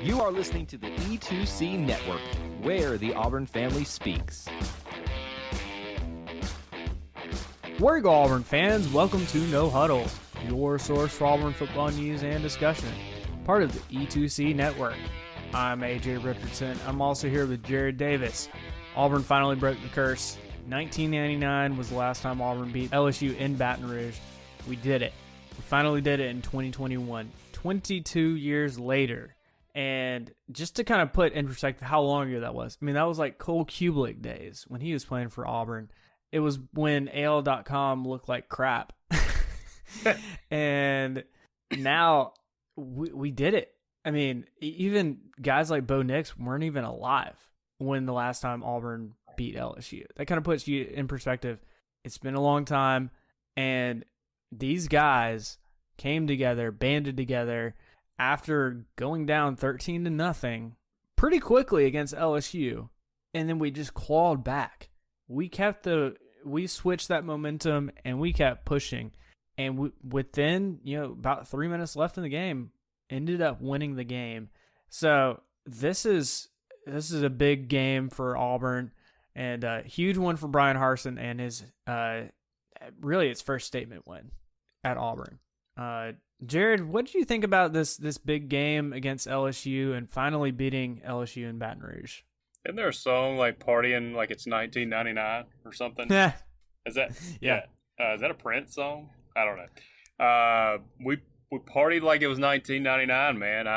You are listening to the E2C Network, where the Auburn family speaks. Where you go, Auburn fans? Welcome to No Huddle, your source for Auburn football news and discussion, part of the E2C Network. I'm AJ Richardson. I'm also here with Jared Davis. Auburn finally broke the curse. 1999 was the last time Auburn beat LSU in Baton Rouge. We did it. We finally did it in 2021, 22 years later. And just to kind of put in perspective how long ago that was, I mean, that was like Cole Kubelik days when he was playing for Auburn. It was when AL.com looked like crap. And now we did it. I mean, even guys like Bo Nix weren't even alive when the last time Auburn beat LSU. That kind of puts you in perspective. It's been a long time, and these guys came together, banded together after going down 13-0 pretty quickly against LSU, and then we just clawed back. We switched that momentum, and we kept pushing. And within, about 3 minutes left in the game, ended up winning the game. So this is a big game for Auburn, and a huge one for Brian Harsin and his really his first statement win at Auburn. Jared, what did you think about this big game against LSU and finally beating LSU in Baton Rouge? Isn't there a song like partying like it's 1999 or something? Yeah. Is that yeah? Is that a Prince song? I don't know. We partied like it was 1999, man.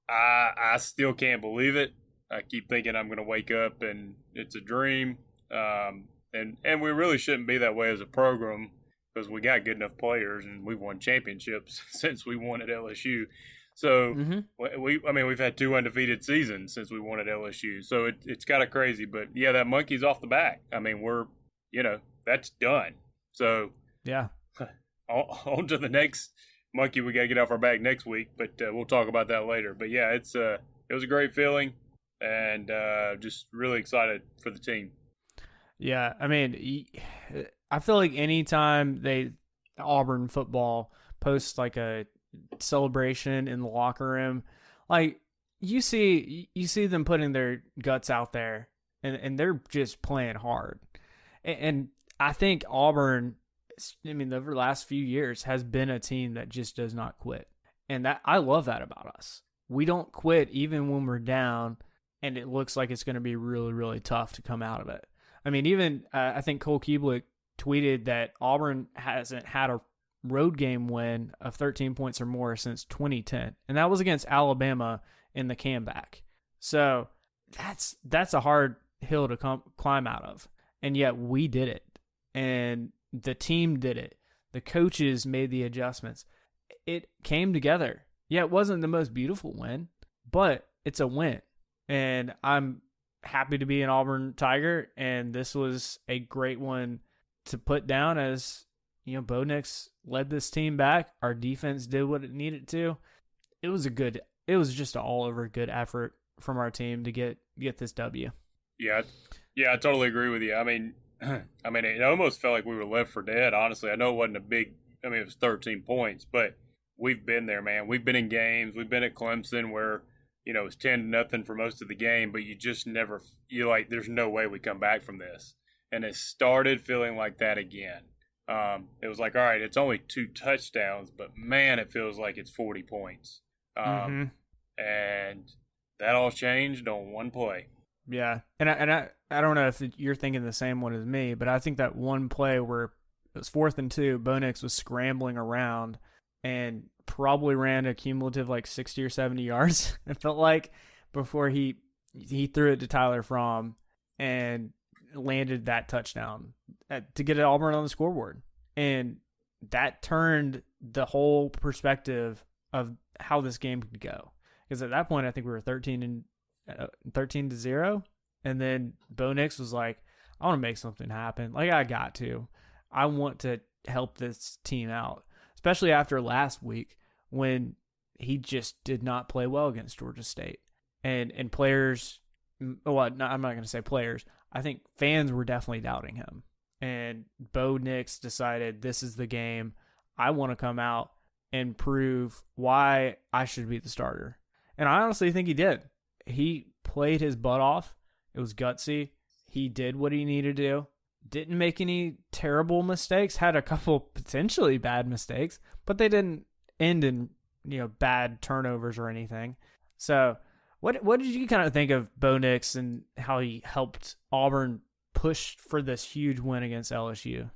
I still can't believe it. I keep thinking I'm going to wake up and it's a dream. And we really shouldn't be that way as a program, because we got good enough players and we've won championships since we won at LSU. So we've had 2 undefeated seasons since we won at LSU. So it's kind of crazy, but yeah, that monkey's off the back. I mean, that's done. So yeah, on to the next monkey we got to get off our back next week, but we'll talk about that later. But yeah, it was a great feeling, and just really excited for the team. Yeah, I mean, I feel like anytime Auburn football posts like a celebration in the locker room, like you see them putting their guts out there, and they're just playing hard. And I think Auburn, over the last few years, has been a team that just does not quit. And I love that about us. We don't quit even when we're down, and it looks like it's going to be really, really tough to come out of it. I mean, even I think Cole Kubelik tweeted that Auburn hasn't had a road game win of 13 points or more since 2010, and that was against Alabama in the comeback. So that's a hard hill to climb out of, and yet we did it, and the team did it. The coaches made the adjustments. It came together. Yeah, it wasn't the most beautiful win, but it's a win, and I'm happy to be an Auburn Tiger, and this was a great one to put down as, Bo Nix led this team back. Our defense did what it needed to. It was just an all-over good effort from our team to get this W. Yeah, I totally agree with you. I mean, it almost felt like we were left for dead, honestly. I know it wasn't it was 13 points, but we've been there, man. We've been in games. We've been at Clemson where, it was 10-0 for most of the game, but you just never – you're like, there's no way we come back from this. And it started feeling like that again. It was like, all right, it's only 2 touchdowns, but, man, it feels like it's 40 points. And that all changed on one play. Yeah, and I don't know if you're thinking the same one as me, but I think that one play where it was 4th and 2, Bo Nix was scrambling around and probably ran a cumulative like 60 or 70 yards, it felt like, before he threw it to Tyler Fromm and landed that touchdown to get Auburn on the scoreboard. And that turned the whole perspective of how this game could go. Because at that point, I think we were 13-0, and then Bo Nix was like, I want to make something happen. Like, I got to. I want to help this team out, especially after last week when he just did not play well against Georgia State. And players, well, I'm not going to say players. I think fans were definitely doubting him. And Bo Nix decided, this is the game. I want to come out and prove why I should be the starter. And I honestly think he did. He played his butt off. It was gutsy. He did what he needed to do. Didn't make any terrible mistakes. Had a couple potentially bad mistakes, but they didn't end in bad turnovers or anything. So what did you kind of think of Bo Nix and how he helped Auburn push for this huge win against LSU?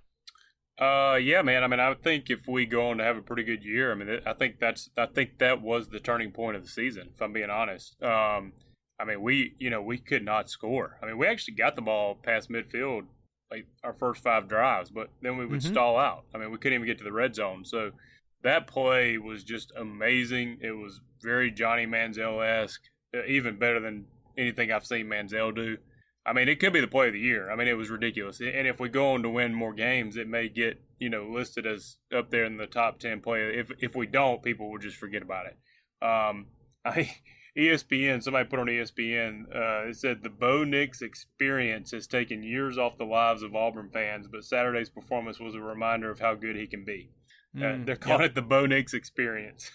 Yeah, man. I mean, I think if we go on to have a pretty good year, I mean, I think that was the turning point of the season, if I'm being honest. I mean, we could not score. I mean, we actually got the ball past midfield, like our first 5 drives, but then we would stall out. I mean, we couldn't even get to the red zone. So that play was just amazing. It was very Johnny Manziel-esque, even better than anything I've seen Manziel do. I mean, it could be the play of the year. I mean, it was ridiculous. And if we go on to win more games, it may get, listed as up there in the top 10 play. If we don't, people will just forget about it. ESPN, somebody put on ESPN, it said the Bo Nix experience has taken years off the lives of Auburn fans, but Saturday's performance was a reminder of how good he can be. They're calling it the Bo Nix experience.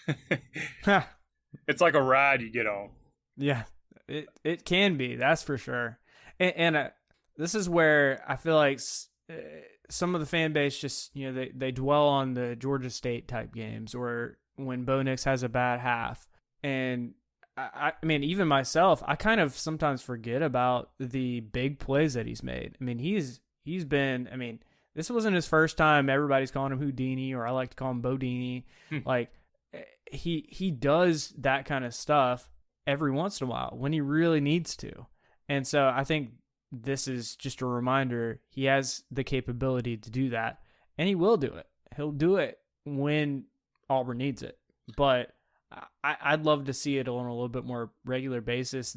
It's like a ride you get on. Yeah, it can be, that's for sure. And this is where I feel like some of the fan base just, they dwell on the Georgia State type games or when Bo Nix has a bad half. And I mean, even myself, I kind of sometimes forget about the big plays that he's made. I mean, he's been, I mean, this wasn't his first time. Everybody's calling him Houdini, or I like to call him Bodini. Like, he does that kind of stuff every once in a while when he really needs to. And so I think this is just a reminder he has the capability to do that, and he will do it. He'll do it when Auburn needs it. But I'd love to see it on a little bit more regular basis,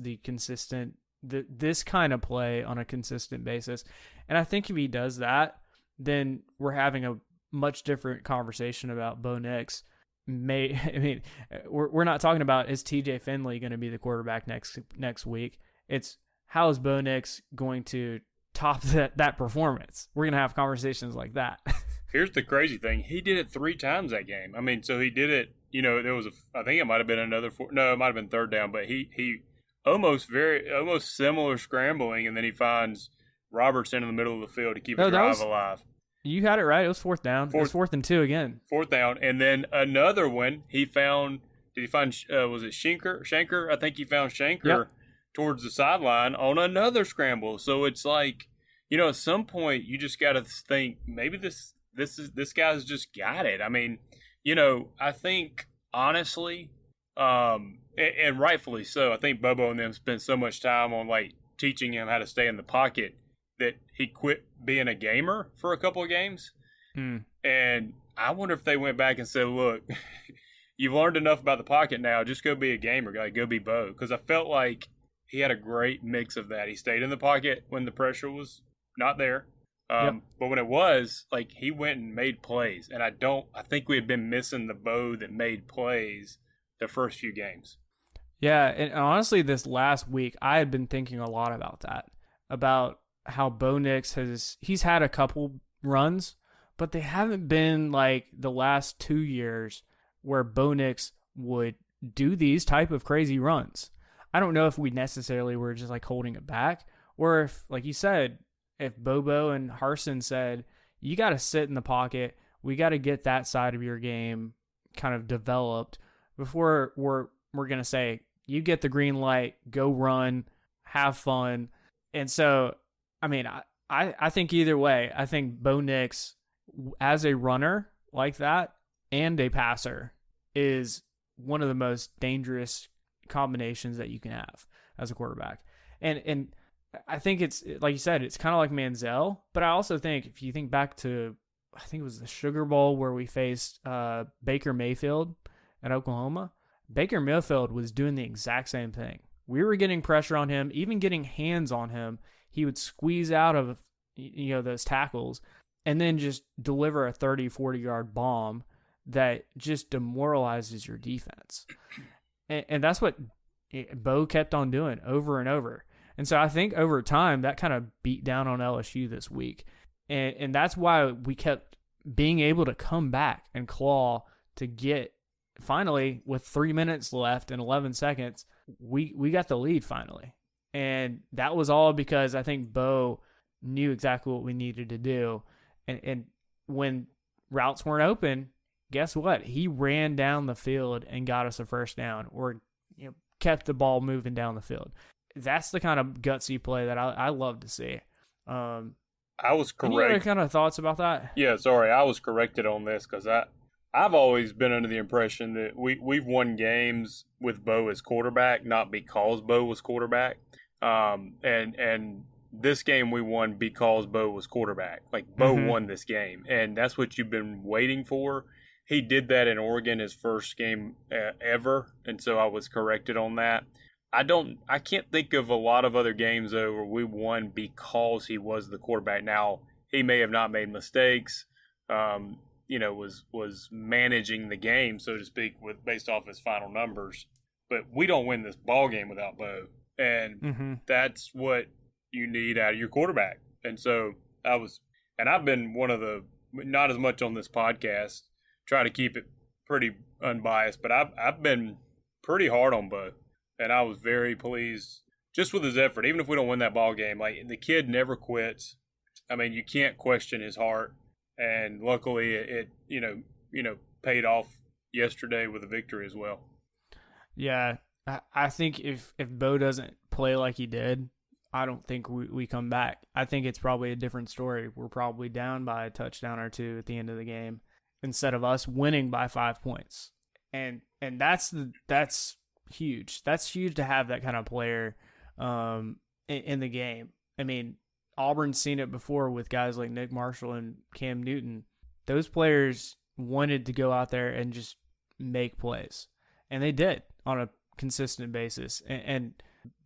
this kind of play on a consistent basis. And I think if he does that, then we're having a much different conversation about Bo Nix. We're not talking about, is TJ Finley going to be the quarterback next week? It's, how is Bo Nix going to top that performance? We're going to have conversations like that. Here's the crazy thing. He did it 3 times that game. I mean, so he did it, there was I think it might have been another it might have been third down, but he almost similar scrambling, and then he finds Robertson in the middle of the field to keep the drive alive. You had it right. It was 4th down. It was 4th and 2 again. 4th down. And then another one, was it Shanker? I think he found Shanker towards the sideline on another scramble. So it's like, at some point you just got to think, maybe this guy's just got it. I mean, I think honestly, and rightfully so, I think Bobo and them spent so much time on like teaching him how to stay in the pocket that he quit being a gamer for a couple of games. And I wonder if they went back and said, look, you've learned enough about the pocket now, just go be a gamer, guy. Go be Bo. Because I felt like he had a great mix of that. He stayed in the pocket when the pressure was not there. But when it was, like, he went and made plays. And I think we had been missing the Bo that made plays the first few games. Yeah, and honestly, this last week, I had been thinking a lot about that, about how Bo Nix he's had a couple runs, but they haven't been like the last 2 years where Bo Nix would do these type of crazy runs. I don't know if we necessarily were just like holding it back, or if, like you said, if Bobo and Harsin said, you got to sit in the pocket, we got to get that side of your game kind of developed before we're going to say, you get the green light, go run, have fun. And so, I mean, I think either way, I think Bo Nix, as a runner like that and a passer, is one of the most dangerous combinations that you can have as a quarterback. And I think it's, like you said, it's kind of like Manziel, but I also think if you think back to, I think it was the Sugar Bowl where we faced Baker Mayfield at Oklahoma. Baker Mayfield was doing the exact same thing. We were getting pressure on him, even getting hands on him. He would squeeze out of, those tackles and then just deliver a 30, 40-yard bomb that just demoralizes your defense. And that's what Bo kept on doing over and over. And so I think over time that kind of beat down on LSU this week. And that's why we kept being able to come back and claw to get finally, with 3 minutes left and 11 seconds, we got the lead finally. And that was all because I think Bo knew exactly what we needed to do. And when routes weren't open, guess what? He ran down the field and got us a first down, or kept the ball moving down the field. That's the kind of gutsy play that I love to see. I was correct. Any other kind of thoughts about that? Yeah, sorry, I was corrected on this because I've always been under the impression that we've won games with Bo as quarterback, not because Bo was quarterback. And this game we won because Bo was quarterback. Like, Bo won this game, and that's what you've been waiting for. He did that in Oregon, his first game ever, and so I was corrected on that. I can't think of a lot of other games, though, where we won because he was the quarterback. Now, he may have not made mistakes, was managing the game, so to speak, based off his final numbers. But we don't win this ball game without Bo, and that's what you need out of your quarterback. And so I've been one of the, not as much on this podcast, try to keep it pretty unbiased, but I've been pretty hard on Bo, and I was very pleased just with his effort. Even if we don't win that ball game, like, the kid never quits. I mean, you can't question his heart, and luckily it paid off yesterday with a victory as well. Yeah, I think if Bo doesn't play like he did, I don't think we come back. I think it's probably a different story. We're probably down by a touchdown or two at the end of the game, instead of us winning by 5 points. And that's huge. That's huge to have that kind of player in the game. I mean, Auburn's seen it before with guys like Nick Marshall and Cam Newton. Those players wanted to go out there and just make plays, and they did on a consistent basis. And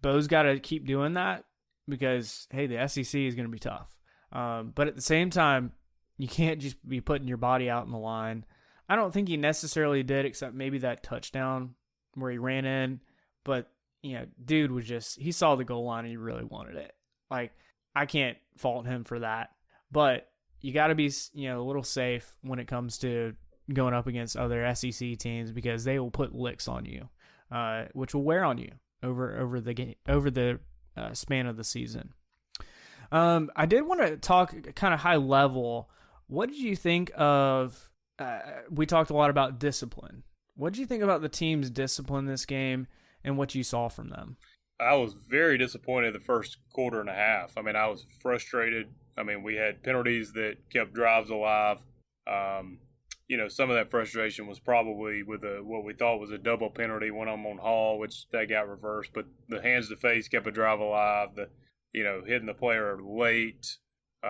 Bo's got to keep doing that because, hey, the SEC is going to be tough. But at the same time, you can't just be putting your body out on the line. I don't think he necessarily did, except maybe that touchdown where he ran in. But, dude was he saw the goal line and he really wanted it. Like, I can't fault him for that. But you got to be, a little safe when it comes to going up against other SEC teams, because they will put licks on you, which will wear on you over the span of the season. I did want to talk kind of high level. What did you think of? We talked a lot about discipline. What did you think about the team's discipline this game and what you saw from them? I was very disappointed the first quarter and a half. I mean, I was frustrated. I mean, we had penalties that kept drives alive. Some of that frustration was probably with what we thought was a double penalty, one of them on Hall, which they got reversed. But the hands to face kept a drive alive. Hitting the player late. We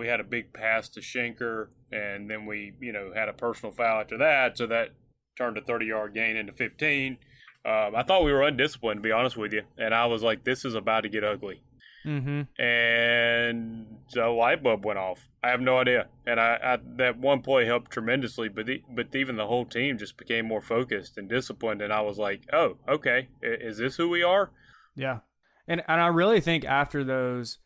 had a big pass to Schenker, and then we, had a personal foul after that. So that turned a 30-yard gain into 15. I thought we were undisciplined, to be honest with you. And I was like, this is about to get ugly. Mm-hmm. And the light bulb went off. I have no idea. And I that one play helped tremendously, but even the whole team just became more focused and disciplined. And I was like, oh, okay, is this who we are? Yeah. And I really think after those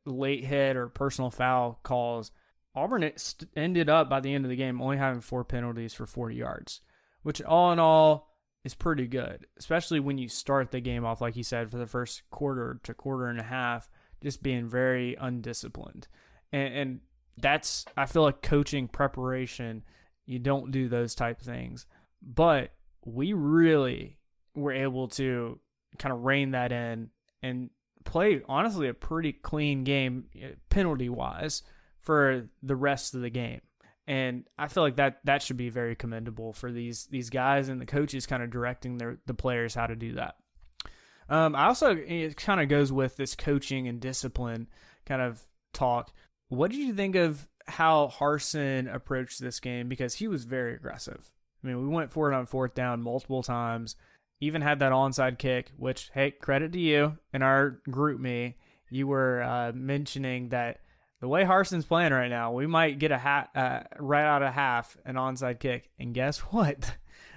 late hit or personal foul calls, Auburn ended up by the end of the game only having 4 penalties for 40 yards, which all in all is pretty good, especially when you start the game off, like you said, for the first quarter to quarter and a half, just being very undisciplined. And that's, I feel like, coaching preparation. You don't do those type of things. But we really were able to kind of rein that in and play, honestly, a pretty clean game penalty-wise for the rest of the game. And I feel like that should be very commendable for these guys and the coaches kind of directing the players how to do that. It kind of goes with this coaching and discipline kind of talk. What did you think of how Harsin approached this game? Because he was very aggressive. I mean, we went for it on 4th down multiple times, even had that onside kick, which, hey, credit to you. In our group me, you were mentioning that the way Harsin's playing right now, we might get right out of half an onside kick. And guess what?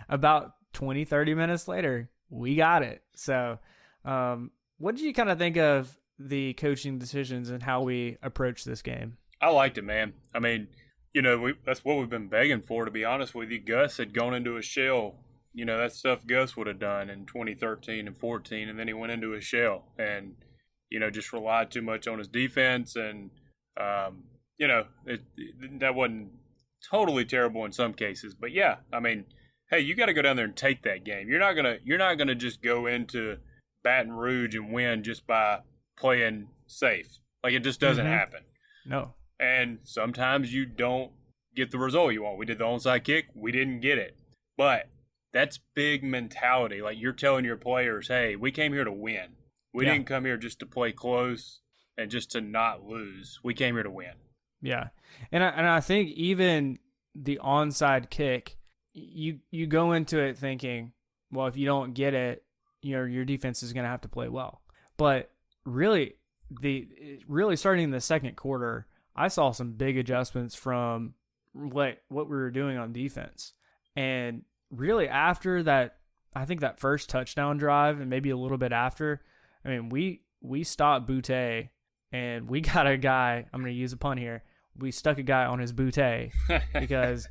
About 20, 30 minutes later, we got it. So what did you kind of think of the coaching decisions and how we approach this game? I liked it, man. I mean, that's what we've been begging for, to be honest with you. Gus had gone into a shell. That stuff Gus would have done in 2013 and 14, and then he went into a shell and, just relied too much on his defense. And, that wasn't totally terrible in some cases. But, yeah, I mean, hey, you got to go down there and take that game. You're not gonna just go into Baton Rouge and win just by playing safe. Like, it just doesn't happen. No. And sometimes you don't get the result you want. We did the onside kick. We didn't get it. But that's big mentality. Like, you're telling your players, hey, we came here to win. We didn't come here just to play close and just to not lose. We came here to win. Yeah. And I think even the onside kick, you go into it thinking, well, if you don't get it, your defense is going to have to play well. But really starting in the second quarter, I saw some big adjustments from what we were doing on defense. And really after that, I think that first touchdown drive and maybe a little bit after, I mean, we stopped Boutte and we got a guy, I'm going to use a pun here, we stuck a guy on his Boutte because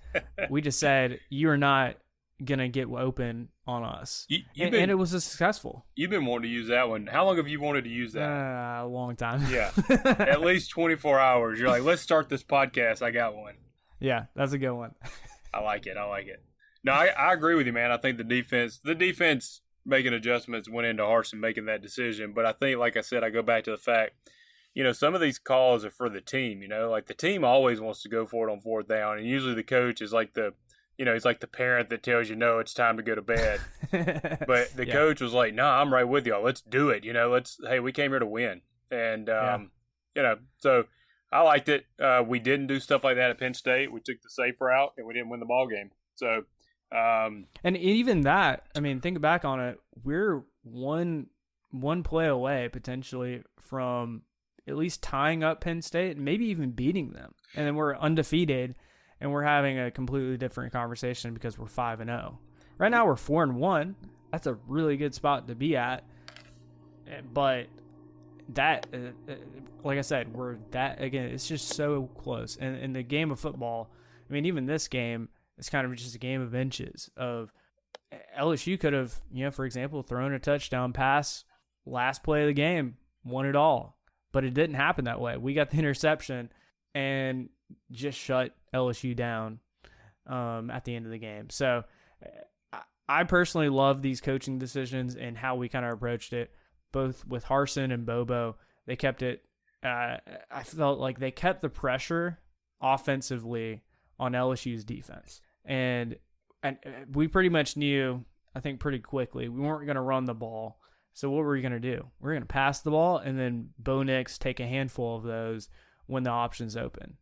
we just said, you're not going to get open on us. And it was successful. You've been wanting to use that one. How long have you wanted to use that? A long time. Yeah. At least 24 hours. You're like, let's start this podcast. I got one. Yeah, that's a good one. I like it. No, I agree with you, man. I think the defense making adjustments went into Harsin making that decision. But I think, like I said, I go back to the fact, some of these calls are for the team, like the team always wants to go for it on fourth down. And usually the coach is like he's like the parent that tells you, no, it's time to go to bed. But the coach was like, no, I'm right with y'all. Let's do it. Hey, we came here to win. And, so I liked it. We didn't do stuff like that at Penn State. We took the safe route and we didn't win the ball game. So, and even that, I mean, think back on it. We're one play away potentially from at least tying up Penn State and maybe even beating them. And then we're undefeated and we're having a completely different conversation because we're 5-0. Right now we're 4-1. That's a really good spot to be at. But that, like I said, it's just so close. And in the game of football, I mean, even this game, it's kind of just a game of inches. Of LSU could have, for example, thrown a touchdown pass last play of the game, won it all. But it didn't happen that way. We got the interception and just shut LSU down at the end of the game. So I personally love these coaching decisions and how we kind of approached it, both with Harsin and Bobo. They kept it I felt like they kept the pressure offensively on LSU's defense. And we pretty much knew, I think pretty quickly, we weren't going to run the ball. So what were we going to do? We're going to pass the ball and then Bo Nix take a handful of those when the option's open.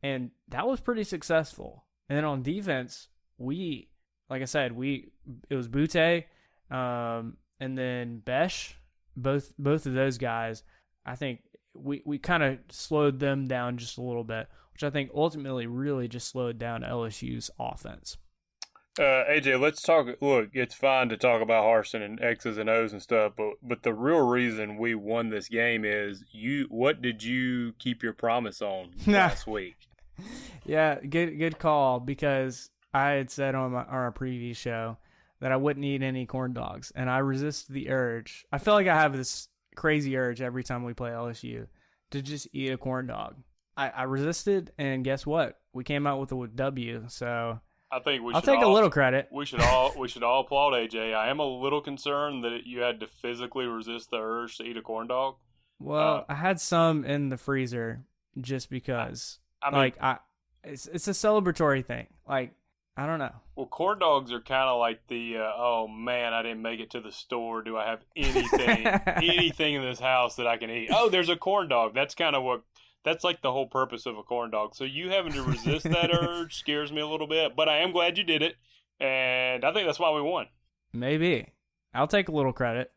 And that was pretty successful. And then on defense, like I said, it was Boutte, and then Besh, both of those guys. I think we kind of slowed them down just a little bit, which I think ultimately really just slowed down LSU's offense. AJ, let's talk. Look, it's fine to talk about Harsin and X's and O's and stuff, but the real reason we won this game is what did you keep your promise on last week? Yeah, good call, because I had said on our previous show that I wouldn't eat any corn dogs, and I resist the urge. I feel like I have this crazy urge every time we play LSU to just eat a corn dog. I resisted, and guess what? We came out with a W, so I think I'll take a little credit. We should all applaud AJ. I am a little concerned that you had to physically resist the urge to eat a corn dog. Well, I had some in the freezer just because. It's a celebratory thing. Like, I don't know. Well, corn dogs are kind of like the oh man, I didn't make it to the store. Do I have anything in this house that I can eat? Oh, there's a corn dog. That's kind of that's like the whole purpose of a corn dog. So you having to resist that urge scares me a little bit, but I am glad you did it, and I think that's why we won. Maybe. I'll take a little credit.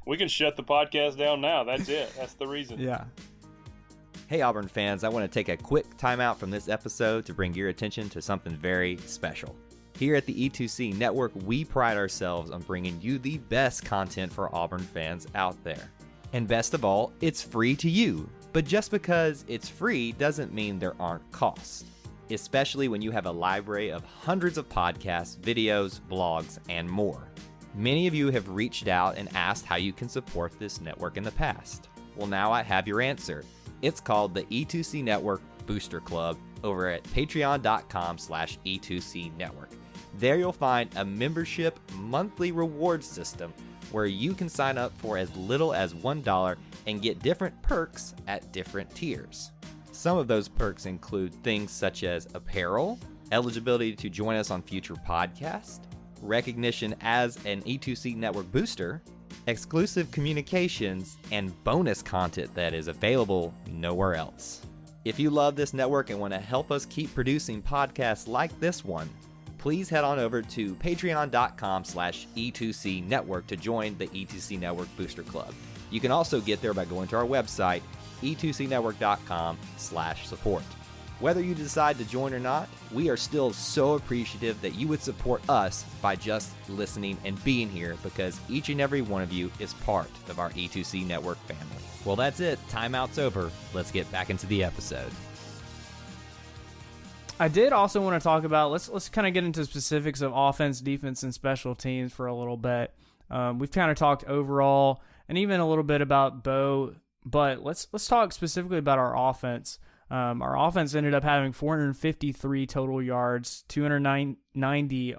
We can shut the podcast down now. That's it. That's the reason. Yeah. Hey Auburn fans, I want to take a quick timeout from this episode to bring your attention to something very special. Here at the E2C Network, we pride ourselves on bringing you the best content for Auburn fans out there. And best of all, it's free to you. But just because it's free doesn't mean there aren't costs. especially when you have a library of hundreds of podcasts, videos, blogs, and more. Many of you have reached out and asked how you can support this network in the past. Well, now I have your answer. It's called the E2C Network Booster Club over at patreon.com/E2C Network. There you'll find a membership monthly reward system where you can sign up for as little as $1 and get different perks at different tiers. Some of those perks include things such as apparel, eligibility to join us on future podcasts, recognition as an E2C Network booster, exclusive communications, and bonus content that is available nowhere else. If you love this network and want to help us keep producing podcasts like this one, please head on over to patreon.com/E2C Network to join the E2C Network Booster Club. You can also get there by going to our website, e2cnetwork.com/support. Whether you decide to join or not, we are still so appreciative that you would support us by just listening and being here, because each and every one of you is part of our E2C Network family. Well, that's it. Timeout's over. Let's get back into the episode. I did also want to talk about, let's kind of get into specifics of offense, defense, and special teams for a little bit. We've kind of talked overall and even a little bit about Bo, but let's talk specifically about our offense. Our offense ended up having 453 total yards, 290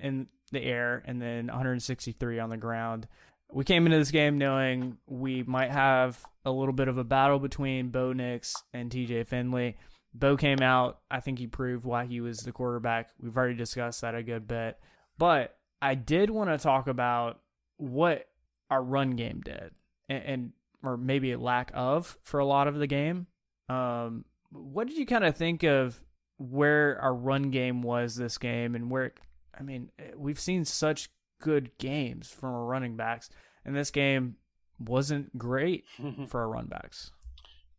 in the air, and then 163 on the ground. We came into this game knowing we might have a little bit of a battle between Bo Nix and TJ Finley. Bo came out. I think he proved why he was the quarterback. We've already discussed that a good bit. But I did want to talk about what our run game did, and or maybe a lack of for a lot of the game. What did you kind of think of where our run game was this game, and where, I mean, we've seen such good games from our running backs, and this game wasn't great for our run backs.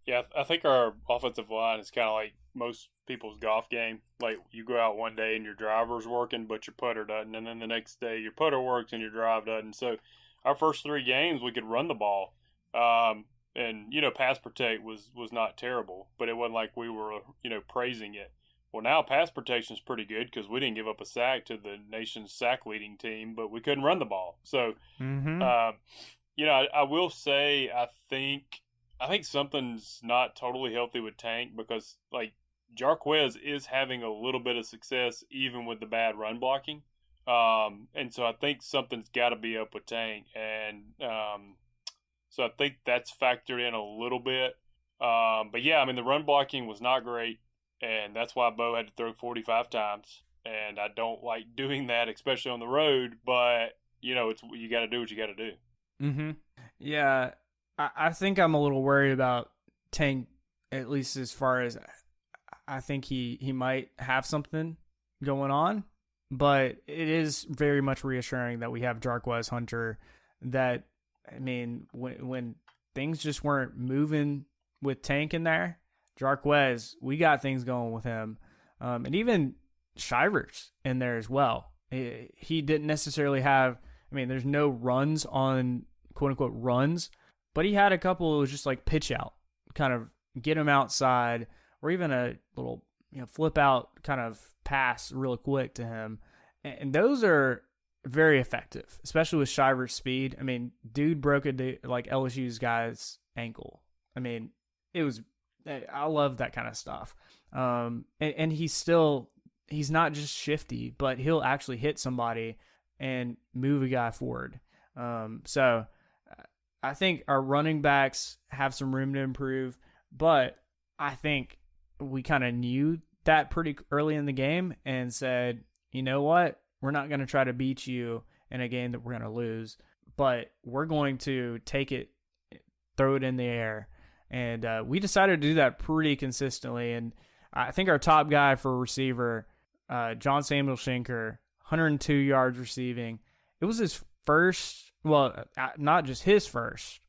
Yeah, I think our offensive line is kind of like most people's golf game. Like, you go out one day and your driver's working, but your putter doesn't. And then the next day your putter works and your drive doesn't. So our first three games, we could run the ball. And, pass protect was not terrible, but it wasn't like we were, praising it. Well, now pass protection is pretty good because we didn't give up a sack to the nation's sack leading team, but we couldn't run the ball. So, I will say I think something's not totally healthy with Tank, because, like, Jarquez is having a little bit of success even with the bad run blocking. And so I think something's got to be up with Tank. And so I think that's factored in a little bit. But, yeah, I mean, the run blocking was not great, and that's why Bo had to throw 45 times. And I don't like doing that, especially on the road. But, you got to do what you got to do. Mm-hmm. Yeah. I think I'm a little worried about Tank, at least as far as I think he might have something going on, but it is very much reassuring that we have Jarquez Hunter. That, I mean, when things just weren't moving with Tank in there, Jarquez, we got things going with him, and even Shivers in there as well. He didn't necessarily have, I mean, there's no runs on quote unquote runs, but he had a couple that was just like pitch out, kind of get him outside, or even a little flip out kind of pass real quick to him. And those are very effective, especially with Shiver's speed. I mean, dude broke like LSU's guy's ankle. I mean, I love that kind of stuff. And he's not just shifty, but he'll actually hit somebody and move a guy forward. So I think our running backs have some room to improve, but I think we kind of knew that pretty early in the game and said, you know what? We're not going to try to beat you in a game that we're going to lose, but we're going to take it, throw it in the air. And we decided to do that pretty consistently. And I think our top guy for receiver, John Samuel Schenker, 102 yards receiving. It was his first, well, not just his first,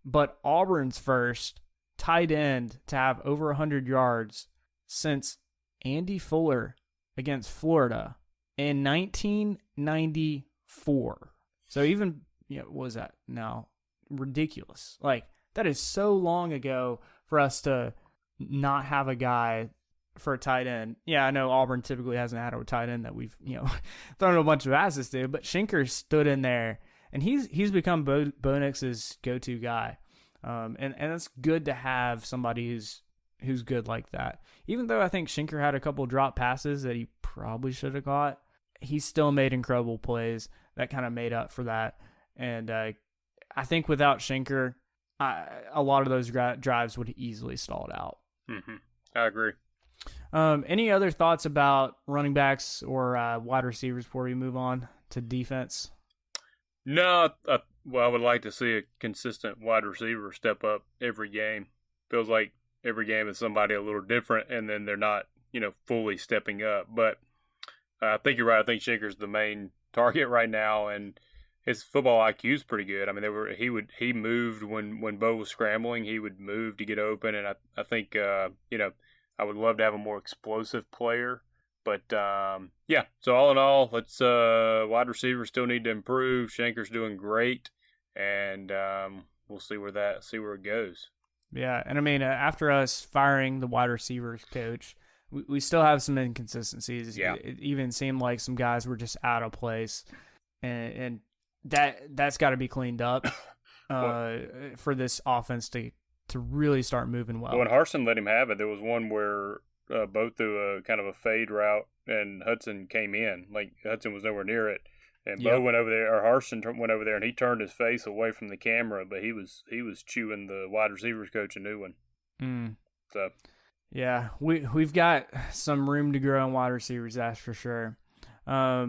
but Auburn's first tight end to have over 100 yards since Andy Fuller against Florida in 1994. So even, what was that now? Ridiculous. Like, that is so long ago for us to not have a guy for a tight end. Yeah, I know Auburn typically hasn't had a tight end that we've thrown a bunch of passes to, but Schenker stood in there, and he's become Bo Nix's go-to guy, and it's good to have somebody who's good like that. Even though I think Schenker had a couple drop passes that he probably should have caught, he still made incredible plays that kind of made up for that. And I think without Schenker, a lot of those drives would have easily stalled out. Mm-hmm. I agree. Any other thoughts about running backs or wide receivers before we move on to defense? No, well, I would like to see a consistent wide receiver step up every game. Feels like every game is somebody a little different, and then they're not, fully stepping up. But I think you're right. I think Schenker's the main target right now, and his football IQ is pretty good. I mean, he moved when Bo was scrambling. He would move to get open, and I think I would love to have a more explosive player. But yeah. So all in all, let's wide receivers still need to improve. Schenker's doing great, and we'll see where it goes. Yeah, and I mean, after us firing the wide receivers coach, we still have some inconsistencies. Yeah. It even seemed like some guys were just out of place, and that's got to be cleaned up for this offense to really start moving well. When Harsin let him have it, there was one where both threw a kind of a fade route, and Hudson came in. Like, Hudson was nowhere near it. And Bo went over there, or Harsin went over there, and he turned his face away from the camera, but he was chewing the wide receivers coach a new one. So, yeah, we've got some room to grow in wide receivers, that's for sure. I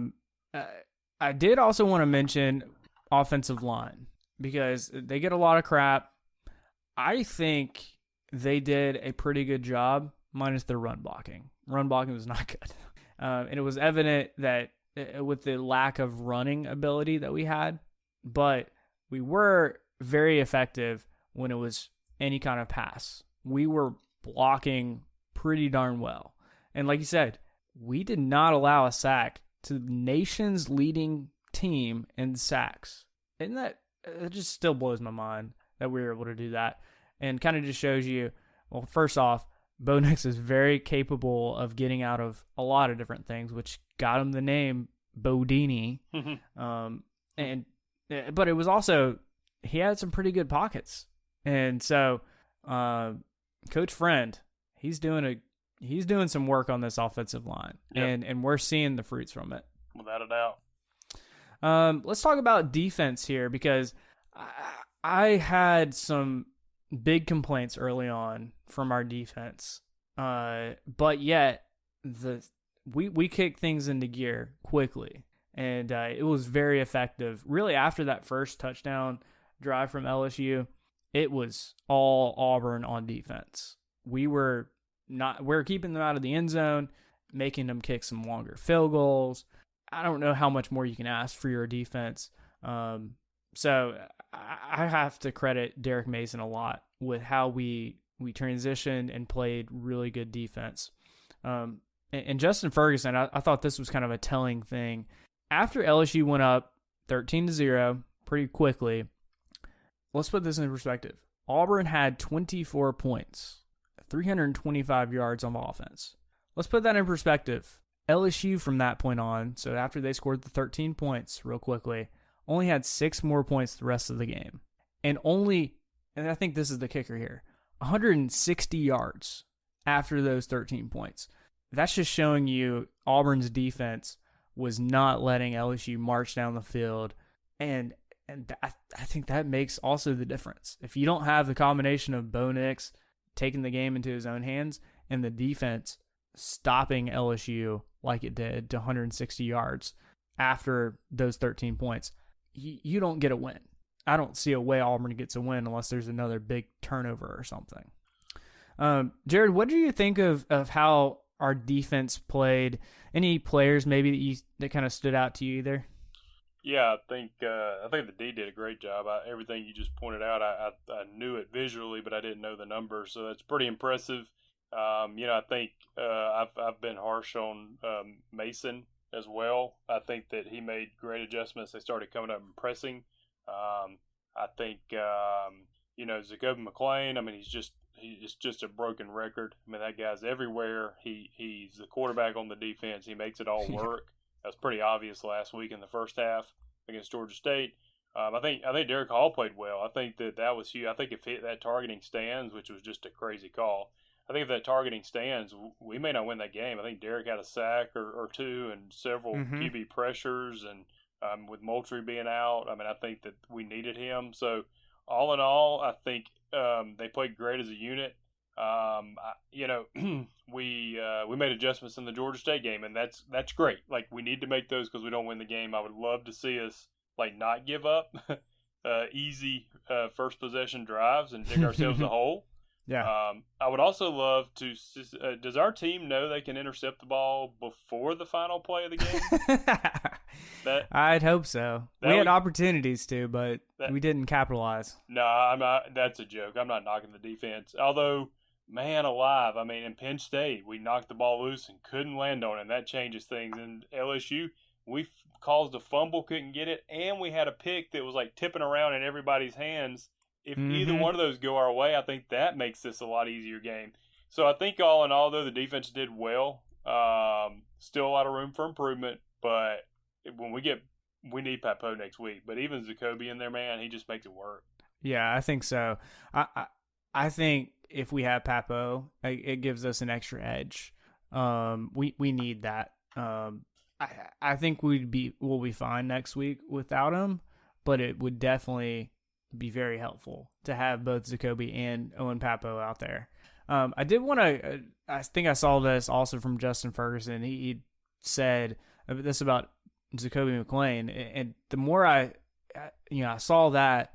did also want to mention offensive line because they get a lot of crap. I think they did a pretty good job, minus their run blocking. Run blocking was not good, and it was evident that with the lack of running ability that we had, but we were very effective when it was any kind of pass. We were blocking pretty darn well. And like you said, we did not allow a sack to the nation's leading team in sacks. And it just still blows my mind that we were able to do that. And kind of just shows you, well, first off, Bo Nix is very capable of getting out of a lot of different things, which got him the name Bodini. But it was also, he had some pretty good pockets. And so, Coach Friend, he's doing some work on this offensive line, and we're seeing the fruits from it. Without a doubt. Let's talk about defense here, because I had some big complaints early on from our defense, but yet we kicked things into gear quickly, and it was very effective. Really, after that first touchdown drive from LSU, it was all Auburn on defense. We're keeping them out of the end zone, making them kick some longer field goals. I don't know how much more you can ask for your defense. So I have to credit Derek Mason a lot with how we transitioned and played really good defense. And Justin Ferguson, I thought this was kind of a telling thing. After LSU went up 13-0 pretty quickly, let's put this in perspective. Auburn had 24 points, 325 yards on offense. Let's put that in perspective. LSU from that point on, so after they scored the 13 points real quickly, only had 6 more points the rest of the game. And I think this is the kicker here, 160 yards after those 13 points. That's just showing you Auburn's defense was not letting LSU march down the field. And I think that makes also the difference. If you don't have the combination of Bo Nix taking the game into his own hands and the defense stopping LSU like it did to 160 yards after those 13 points, you don't get a win. I don't see a way Auburn gets a win unless there's another big turnover or something. Jared, what do you think of how our defense played? Any players maybe that kind of stood out to you either? Yeah, I think the D did a great job. Everything you just pointed out, I knew it visually, but I didn't know the numbers, so that's pretty impressive. I think I've been harsh on Mason as well. I think that he made great adjustments. They started coming up and pressing. I think Jacoby McClain, I mean, it's just a broken record. I mean, that guy's everywhere. He's the quarterback on the defense. He makes it all work. That was pretty obvious last week in the first half against Georgia State. I think Derek Hall played well. I think that was huge. I think if that targeting stands, which was just a crazy call, I think if that targeting stands, we may not win that game. I think Derek had a sack or two and several QB pressures, and with Moultrie being out, I mean, I think that we needed him. So all in all, I think they played great as a unit. We made adjustments in the Georgia State game, and that's great. Like, we need to make those because we don't win the game. I would love to see us not give up easy first possession drives and dig ourselves a hole. Yeah. I would also love to. Does our team know they can intercept the ball before the final play of the game? I'd hope so. We had opportunities to, but we didn't capitalize. No, I'm not. That's a joke. I'm not knocking the defense. Although, man alive, I mean, in Penn State, we knocked the ball loose and couldn't land on it. And that changes things. In LSU, we caused a fumble, couldn't get it, and we had a pick that was tipping around in everybody's hands. If either one of those go our way, I think that makes this a lot easier game. So I think all in all, though, the defense did well. Still a lot of room for improvement, but when we need Papo next week. But even Zacoby in there, man, he just makes it work. Yeah, I think so. I think if we have Papo, it gives us an extra edge. We need that. I think we'll be fine next week without him, but it would definitely be very helpful to have both Zacoby and Owen Papo out there. I did want to. I think I saw this also from Justin Ferguson. He said this about Zacoby McClain, and the more I saw that,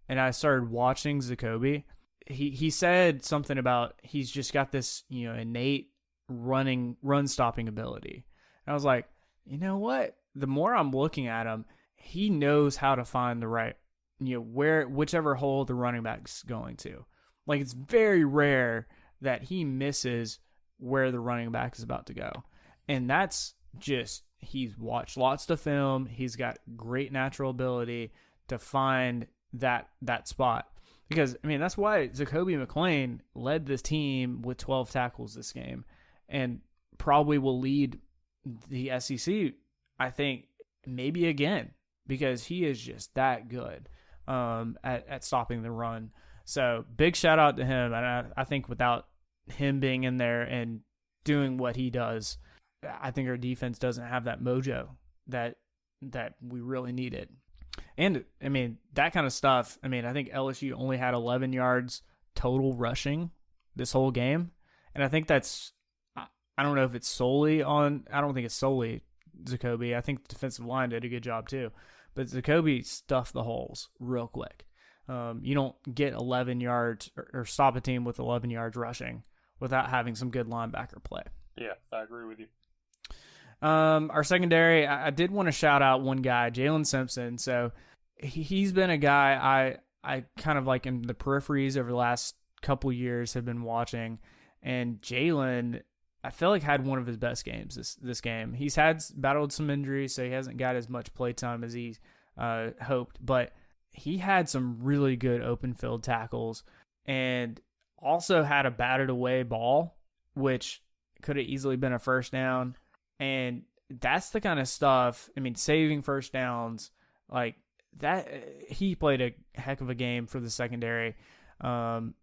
and I started watching Zacoby. He said something about he's just got this innate run stopping ability. And I was like, you know what? The more I'm looking at him, he knows how to find the right, whichever hole the running back's going to. Like, it's very rare that he misses where the running back is about to go. And that's just, he's watched lots of film. He's got great natural ability to find that spot. Because, I mean, that's why Zacoby McClain led this team with 12 tackles this game and probably will lead the SEC, I think, maybe again, because he is just that good at stopping the run. So big shout out to him. And I think without him being in there and doing what he does, I think our defense doesn't have that mojo that we really needed. And, I mean, that kind of stuff, I mean, I think LSU only had 11 yards total rushing this whole game. And I think that's, I don't know if it's solely on, I don't think it's solely Zacoby. I think the defensive line did a good job too. But Zacoby stuffed the holes real quick. You don't get 11 yards or stop a team with 11 yards rushing without having some good linebacker play. Yeah, I agree with you. Our secondary, I did want to shout out one guy, Jalen Simpson. So he's been a guy I kind of like in the peripheries over the last couple years have been watching. And Jalen, I feel like had one of his best games this game. He's battled some injuries, so he hasn't got as much play time as he hoped. But he had some really good open field tackles and also had a batted away ball, which could have easily been a first down. And that's the kind of stuff, I mean, saving first downs, like that, he played a heck of a game for the secondary. And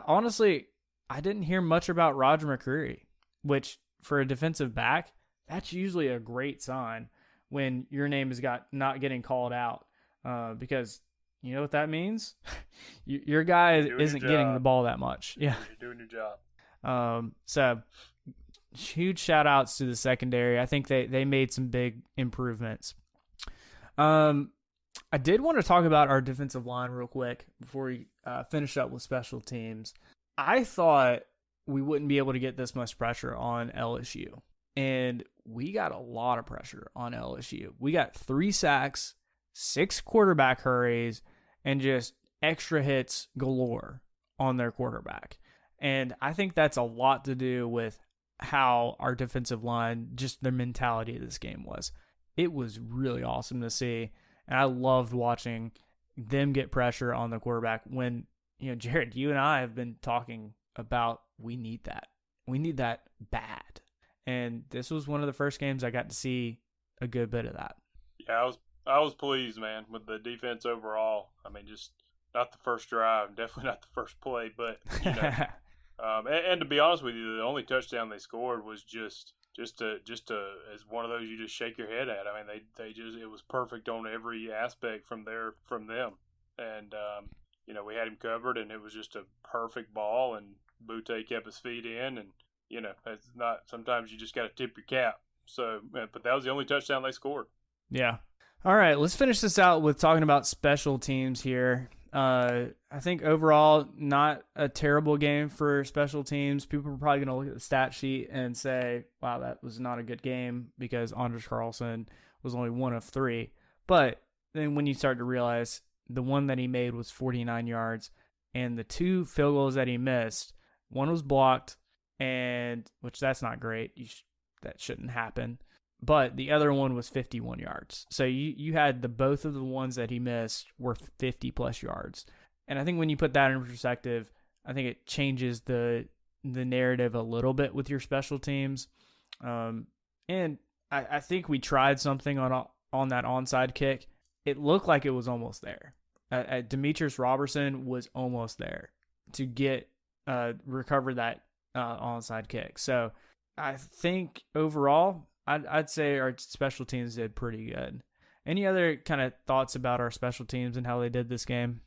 honestly, I didn't hear much about Roger McCreary, which for a defensive back, that's usually a great sign when your name is not getting called out, because you know what that means? Your guy isn't getting the ball that much. Yeah. You're doing your job. So huge shout outs to the secondary. I think they made some big improvements. I did want to talk about our defensive line real quick before we finish up with special teams. I thought we wouldn't be able to get this much pressure on LSU, and we got a lot of pressure on LSU. We got 3 sacks, 6 quarterback hurries, and just extra hits galore on their quarterback. And I think that's a lot to do with how our defensive line, just their mentality of this game was. It was really awesome to see. And I loved watching them get pressure on the quarterback when, Jared, you and I have been talking about we need that. We need that bad. And this was one of the first games I got to see a good bit of that. Yeah, I was pleased, man, with the defense overall. I mean, just not the first drive, definitely not the first play, but and to be honest with you, the only touchdown they scored was just as one of those you just shake your head at. I mean, they just, it was perfect on every aspect from them, and we had him covered, and it was just a perfect ball, and Butte kept his feet in, and it's not, sometimes you just got to tip your cap. So, but that was the only touchdown they scored. Yeah. All right, let's finish this out with talking about special teams here. I think overall, not a terrible game for special teams. People are probably going to look at the stat sheet and say, wow, that was not a good game because Anders Carlson was only 1 of 3. But then when you start to realize the one that he made was 49 yards and the 2 field goals that he missed, one was blocked, and which that's not great. That shouldn't happen. But the other one was 51 yards. So you had both of the ones that he missed were 50-plus yards. And I think when you put that in perspective, I think it changes the narrative a little bit with your special teams. And I think we tried something on that onside kick. It looked like it was almost there. Demetrius Robertson was almost there to recover that onside kick. So I think overall, I'd say our special teams did pretty good. Any other kind of thoughts about our special teams and how they did this game?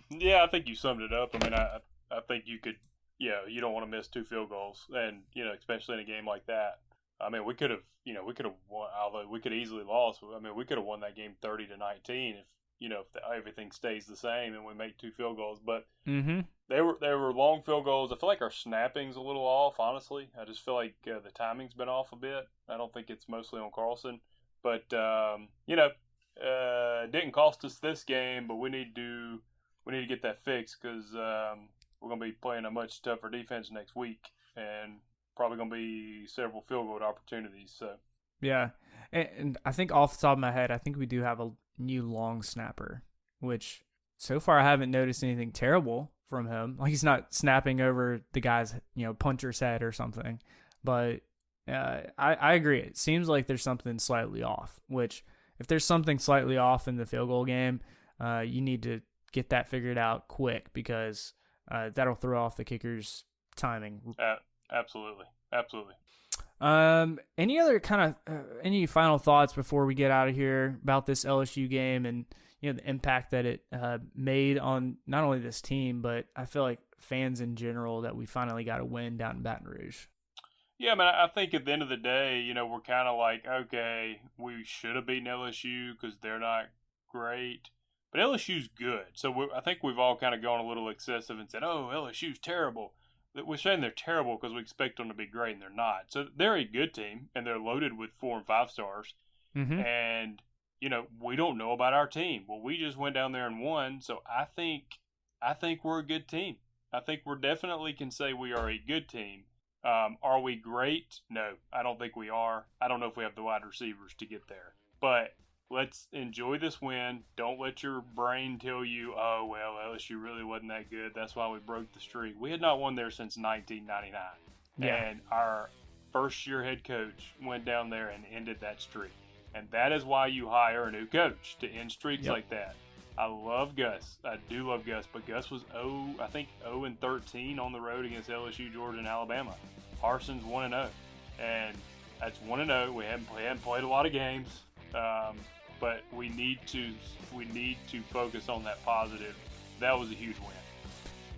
Yeah, I think you summed it up. I mean, I think you could, you don't want to miss 2 field goals, and especially in a game like that. I mean, we could have won, although we could have easily lost. I mean, we could have won that game 30-19 if everything stays the same and we make 2 field goals. But they were long field goals. I feel like our snapping's a little off, honestly. I just feel like the timing's been off a bit. I don't think it's mostly on Carlson. But, it didn't cost us this game, but we need to get that fixed because we're going to be playing a much tougher defense next week and probably going to be several field goal opportunities. So yeah, and I think off the top of my head, I think we do have a new long snapper, which so far I haven't noticed anything terrible from him. Like he's not snapping over the guy's puncher's head or something. But I agree. It seems like there's something slightly off. Which if there's something slightly off in the field goal game, you need to get that figured out quick because that'll throw off the kicker's timing. Absolutely. Any other kind of any final thoughts before we get out of here about this LSU game and the impact that it made on not only this team but I feel like fans in general that we finally got a win down in Baton Rouge? Yeah, man. I think at the end of the day, we're kind of like, okay, we should have beaten LSU because they're not great. But LSU's good. So I think we've all kind of gone a little excessive and said, oh, LSU's terrible. We're saying they're terrible because we expect them to be great, and they're not. So they're a good team, and they're loaded with 4 and 5 stars. Mm-hmm. And, we don't know about our team. Well, we just went down there and won. So I think we're a good team. I think we're definitely can say we are a good team. Are we great? No, I don't think we are. I don't know if we have the wide receivers to get there. But let's enjoy this win. Don't let your brain tell you, oh, well, LSU really wasn't that good. That's why we broke the streak. We had not won there since 1999. Yeah. And our first-year head coach went down there and ended that streak. And that is why you hire a new coach, to end streaks like that. I love Gus. I do love Gus. But Gus was 0-13 on the road against LSU, Georgia, and Alabama. Harson's 1-0. And that's 1-0. We haven't played a lot of games. But we need to focus on that positive. That was a huge win.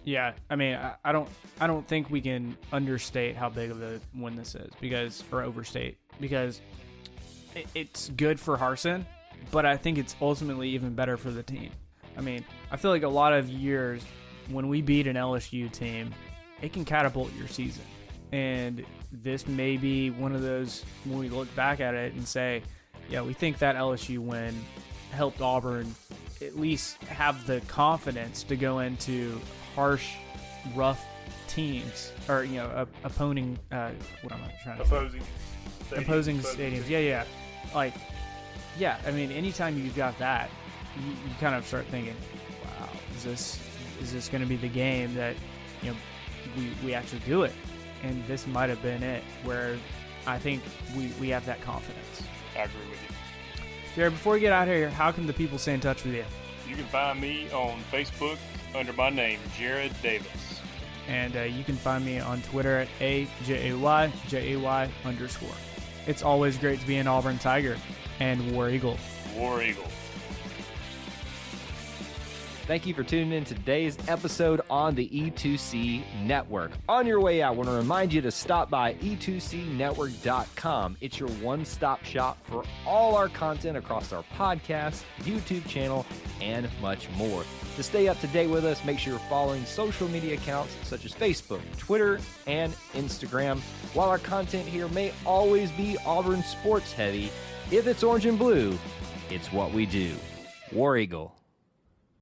Yeah, I mean, I don't think we can understate how big of a win this is or overstate because it's good for Harsin, but I think it's ultimately even better for the team. I mean, I feel like a lot of years when we beat an LSU team, it can catapult your season, and this may be one of those when we look back at it and say, yeah, we think that LSU win helped Auburn at least have the confidence to go into harsh, rough teams or opposing stadiums. Yeah. Like, yeah. I mean, anytime you've got that, you kind of start thinking, wow, is is this going to be the game that, we actually do it? And this might have been it, where I think we have that confidence. I agree with you. Jared, before we get out of here, how can the people stay in touch with you? You can find me on Facebook under my name, Jared Davis. And you can find me on Twitter at AJAY_. It's always great to be an Auburn Tiger and War Eagle. War Eagle. Thank you for tuning in to today's episode on the E2C Network. On your way out, I want to remind you to stop by e2cnetwork.com. It's your one-stop shop for all our content across our podcast, YouTube channel, and much more. To stay up to date with us, make sure you're following social media accounts such as Facebook, Twitter, and Instagram. While our content here may always be Auburn sports heavy, if it's orange and blue, it's what we do. War Eagle.